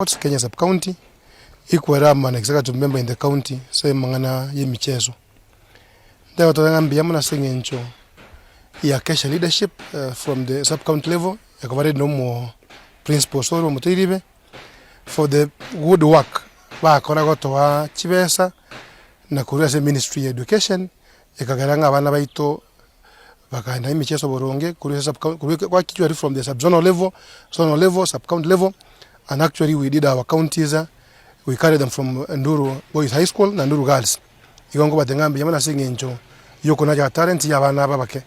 Kenya sub-county ikuwa an executive member in the county so mangana yemichezo ndio tutangambia mna sengencho ya kesha leadership from the sub-county level yakavare no mo principal solo mutiribe for the good work bakora gotowa chibesa na kurasa ministry of education ikagaranga abana baito bakanda imichezo boronge kurasa sub-county kwa kichwa from the sub-zonal level, zonal level, sub-county level. And actually we did our counties, we carried them from Nduru Boys High School na Nduru Girls. Igongo batengambi yamana singencho yoko na talent ya bana babake.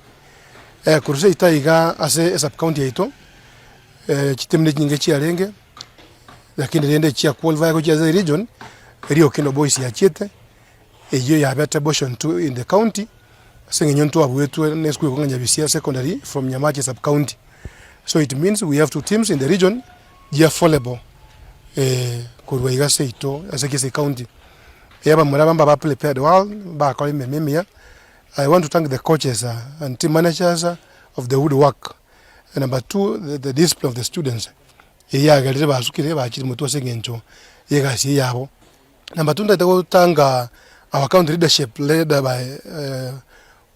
Kuruse itaiga ase sub county yaito. Chitemne nyinge chi arenge. Lakini rende chi qualify ko chi as region. Rio Kino Boys ya chiete. Eyo ya better portion 2 in the county. Singenyo nto abuetu ne school ko ngabisia secondary from Nyamache sub county. So it means we have 2 teams in the region. Jia volleyball kurwa igase ito asakise county yaba murabamba ba prepared well ba kali memia. I want to thank the coaches and team managers of the woodwork. And number 2 the discipline of the students yagalire basukire bakiri muto sengencho yegasi yabo. Number 2 ndatago tanga our county leadership led by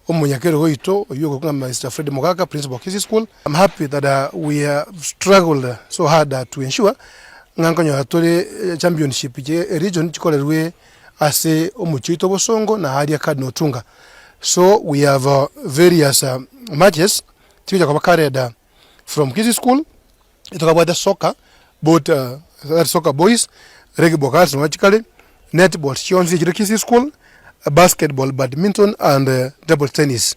Umunyakero Goito, Yugo Mr. Fred Mogaka, Principal Kisi School. I'm happy that we have struggled so hard to ensure Ngankanyo Atore Championship region chikolerwe ase Omuchito Bosongo na Hadia Cardinal Tunga. So we have various matches carried from Kisi School. We talk about the soccer, both soccer boys, rugby girls magically, netball, Shionzi Kisi School, basketball, badminton, and table tennis.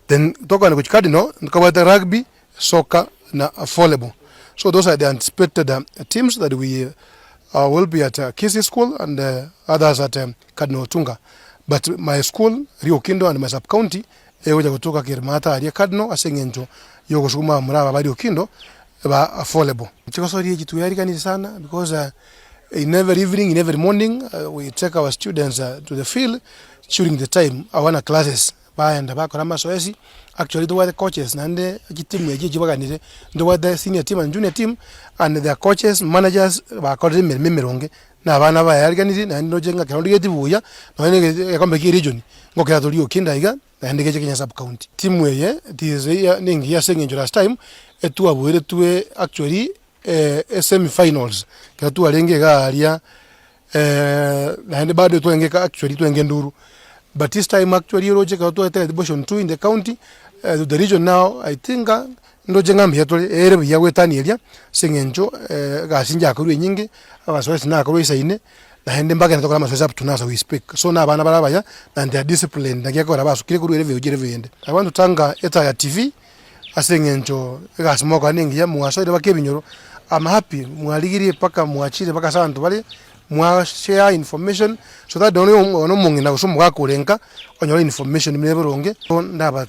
Then talk on which cardinal, cover the rugby, soccer, na volleyball. So those are the anticipated teams that we will be at Kisi School and others at Cardinal Tunga. But my school, Rio Kindo, and my sub-county, ewe kutoka Kirmata, Aria Cardinal, asengenjo, yoko suma muraba ba Rio Kindo, ba volleyball. Chikoso rie jitu yari kanisa sana because in every evening, in every morning, we take our students to the field during the time awana classes baenda bakora masoesi. Actually the were coaches nande team yeji baganire the were the senior team and junior team and their coaches managers bakora memeronge na abana ba organize na ndo jenga kandi yetibuya na ne yakombe ki region ngokera toliyo kinda iga na ndege Kenya sub county team weye tize ningi ya sengenjo last time etu abuere tuwe actually semi-finals katu alenge galia na bado tuengeka actually tuenge Nduru, but this time actually roje katu ata division 2 in the county the region now I think ndo jengam yatole ere yawetani elia sengenjo gasinja akuru nyingi abasoesi na akuru isaine na hende mbaga natoka masoesi up to now we speak so na bana barabaya and their discipline ndagekora basukire kuri ere vyogere vyende. I want to tanga eta ya TV asengenjo gasimoka ningi ya muasoide bakebinyoro. I'm happy mwaligiri paka mwachire paka santu bali mwa share information so that don't know mungi na kusumu gakurenka onyo information mneberonge ndaba